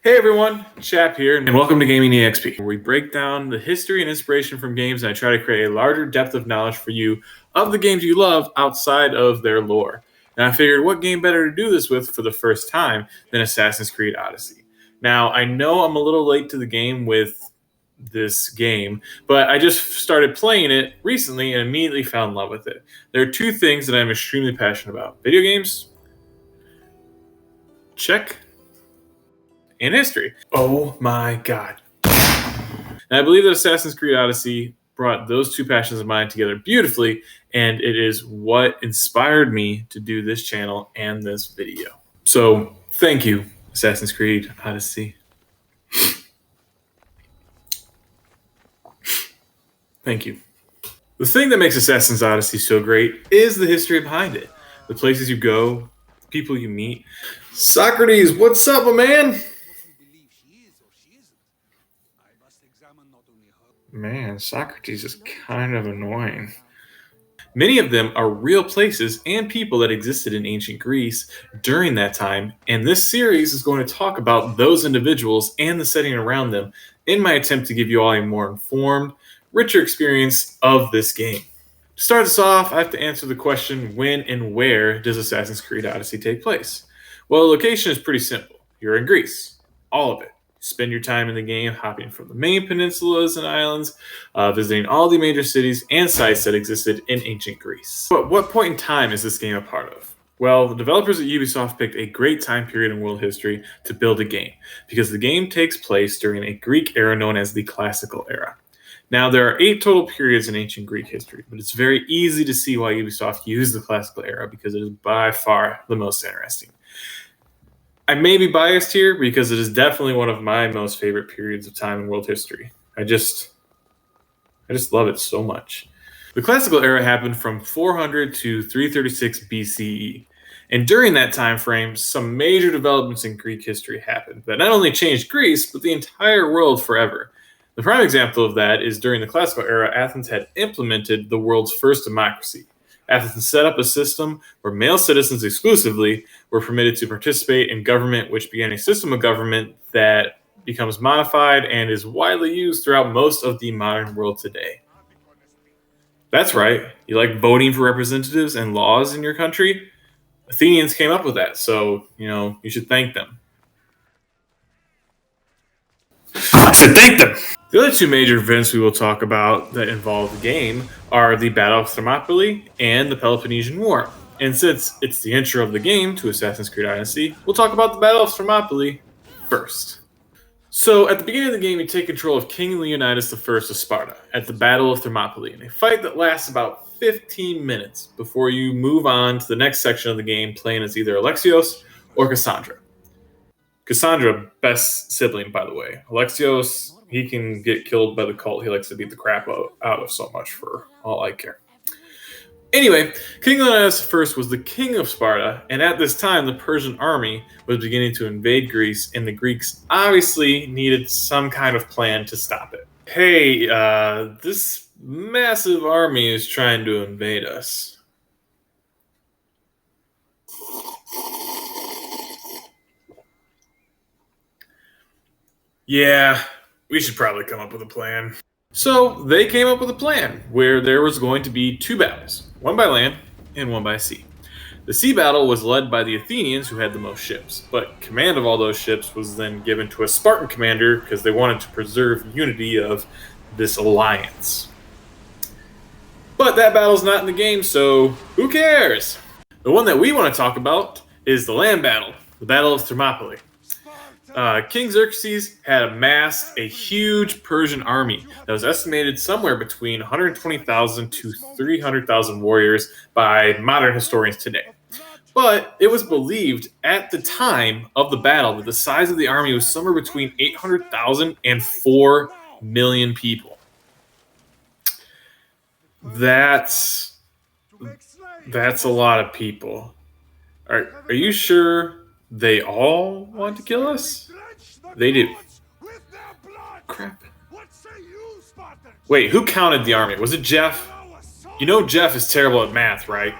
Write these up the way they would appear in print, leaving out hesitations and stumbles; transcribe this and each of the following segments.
Hey everyone, Chap here, and welcome to Gaming EXP, where we break down the history and inspiration from games, and I try to create a larger depth of knowledge for you of the games you love outside of their lore. And I figured what game better to do this with for the first time than Assassin's Creed Odyssey. Now, I know I'm a little late to the game with this game, but I just started playing it recently and immediately fell in love with it. There are two things that I'm extremely passionate about: video games, check, and history. Oh my god. And I believe that Assassin's Creed Odyssey brought those two passions of mine together beautifully, and it is what inspired me to do this channel and this video. So, thank you, Assassin's Creed Odyssey. Thank you. The thing that makes Assassin's Odyssey so great is the history behind it. The places you go, the people you meet. Socrates, what's up, my man? Man, Socrates is kind of annoying. Many of them are real places and people that existed in ancient Greece during that time, and this series is going to talk about those individuals and the setting around them in my attempt to give you all a more informed, richer experience of this game. To start this off, I have to answer the question, when and where does Assassin's Creed Odyssey take place? Well, the location is pretty simple. You're in Greece. All of it. Spend your time in the game hopping from the main peninsulas and islands, visiting all the major cities and sites that existed in ancient Greece. But what point in time is this game a part of? Well, the developers at Ubisoft picked a great time period in world history to build a game, because the game takes place during a Greek era known as the Classical Era. Now, there are 8 total periods in ancient Greek history, but it's very easy to see why Ubisoft used the Classical Era because it is by far the most interesting. I may be biased here because it is definitely one of my most favorite periods of time in world history. I just love it so much. The Classical Era happened from 400 to 336 BCE. And during that time frame, some major developments in Greek history happened that not only changed Greece, but the entire world forever. The prime example of that is during the Classical Era, Athens had implemented the world's first democracy. Athens set up a system where male citizens exclusively were permitted to participate in government, which began a system of government that becomes modified and is widely used throughout most of the modern world today. That's right. You like voting for representatives and laws in your country? Athenians came up with that, so, you should thank them. I said thank them! The other two major events we will talk about that involve the game are the Battle of Thermopylae and the Peloponnesian War. And since it's the intro of the game to Assassin's Creed Odyssey, we'll talk about the Battle of Thermopylae first. So, at the beginning of the game, you take control of King Leonidas of Sparta at the Battle of Thermopylae, in a fight that lasts about 15 minutes before you move on to the next section of the game, playing as either Alexios or Cassandra. Cassandra, best sibling, by the way. Alexios, he can get killed by the cult. He likes to beat the crap out of so much, for all I care. Anyway, King Leonidas I was the king of Sparta, and at this time, the Persian army was beginning to invade Greece, and the Greeks obviously needed some kind of plan to stop it. Hey, this massive army is trying to invade us. Yeah, we should probably come up with a plan. So they came up with a plan where there was going to be 2 battles, one by land and one by sea. The sea battle was led by the Athenians, who had the most ships, but command of all those ships was then given to a Spartan commander because they wanted to preserve unity of this alliance. But that battle's not in the game, so who cares? The one that we want to talk about is the land battle, the Battle of Thermopylae. King Xerxes had amassed a huge Persian army that was estimated somewhere between 120,000 to 300,000 warriors by modern historians today. But it was believed at the time of the battle that the size of the army was somewhere between 800,000 and 4 million people. That's a lot of people. Are you sure they all want to kill us? They do. Crap. Wait, who counted the army? Was it Jeff? You know Jeff is terrible at math, right?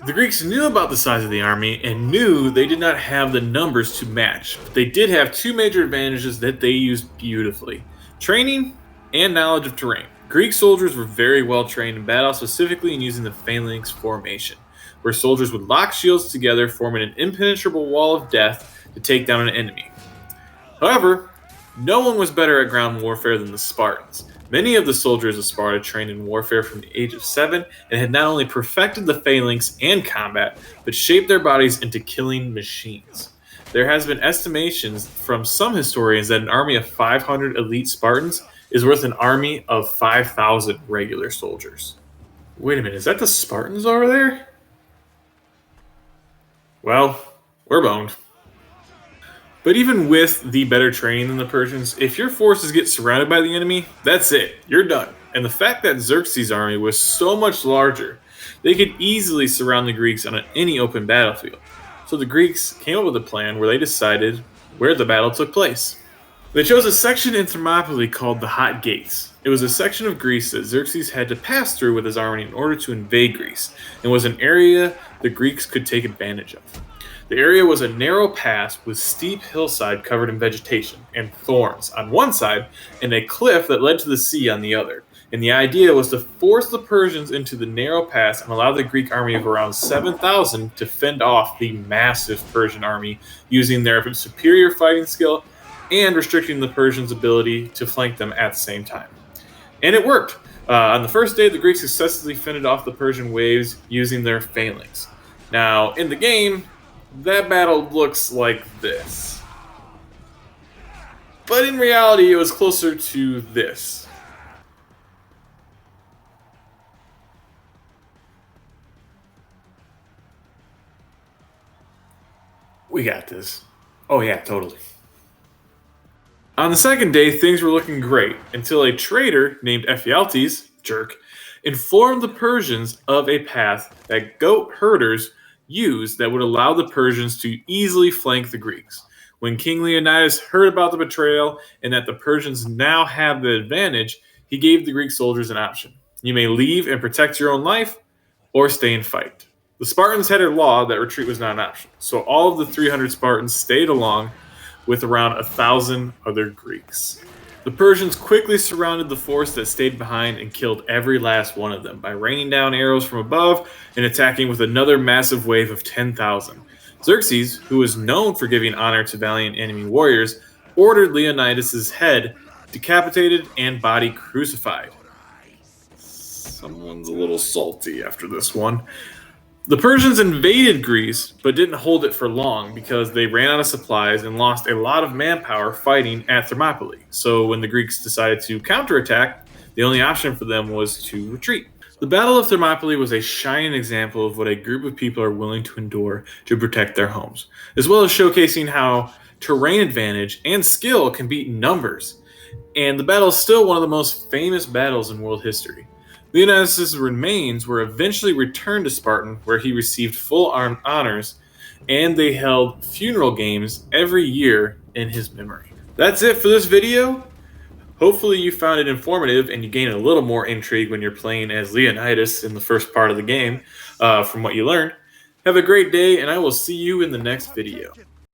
The Greeks knew about the size of the army and knew they did not have the numbers to match, but they did have two major advantages that they used beautifully: training and knowledge of terrain. Greek soldiers were very well trained in battle, specifically in using the phalanx formation, where soldiers would lock shields together, forming an impenetrable wall of death to take down an enemy. However, no one was better at ground warfare than the Spartans. Many of the soldiers of Sparta trained in warfare from the age of 7 and had not only perfected the phalanx and combat, but shaped their bodies into killing machines. There has been estimations from some historians that an army of 500 elite Spartans is worth an army of 5,000 regular soldiers. Wait a minute, is that the Spartans over there? Well, we're boned. But even with the better training than the Persians, if your forces get surrounded by the enemy, that's it. You're done. And the fact that Xerxes' army was so much larger, they could easily surround the Greeks on any open battlefield. So the Greeks came up with a plan where they decided where the battle took place. They chose a section in Thermopylae called the Hot Gates. It was a section of Greece that Xerxes had to pass through with his army in order to invade Greece, and was an area the Greeks could take advantage of. The area was a narrow pass with steep hillside covered in vegetation and thorns on one side and a cliff that led to the sea on the other. And the idea was to force the Persians into the narrow pass and allow the Greek army of around 7,000 to fend off the massive Persian army using their superior fighting skill and restricting the Persians' ability to flank them at the same time. And it worked. On the first day, the Greeks successfully fended off the Persian waves using their phalanx. Now, in the game, that battle looks like this. But in reality, it was closer to this. We got this. Oh yeah, totally. On the second day, things were looking great until a traitor named Ephialtes, jerk, informed the Persians of a path that goat herders used that would allow the Persians to easily flank the Greeks. When King Leonidas heard about the betrayal and that the Persians now had the advantage, he gave the Greek soldiers an option. You may leave and protect your own life, or stay and fight. The Spartans had a law that retreat was not an option, so all of the 300 Spartans stayed along with around 1,000 other Greeks. The Persians quickly surrounded the force that stayed behind and killed every last one of them by raining down arrows from above and attacking with another massive wave of 10,000. Xerxes, who was known for giving honor to valiant enemy warriors, ordered Leonidas' head decapitated and body crucified. Someone's a little salty after this one. The Persians invaded Greece, but didn't hold it for long because they ran out of supplies and lost a lot of manpower fighting at Thermopylae. So when the Greeks decided to counterattack, the only option for them was to retreat. The Battle of Thermopylae was a shining example of what a group of people are willing to endure to protect their homes, as well as showcasing how terrain advantage and skill can beat numbers. And the battle is still one of the most famous battles in world history. Leonidas' remains were eventually returned to Sparta, where he received full honors, and they held funeral games every year in his memory. That's it for this video. Hopefully you found it informative and you gain a little more intrigue when you're playing as Leonidas in the first part of the game from what you learned. Have a great day, and I will see you in the next video.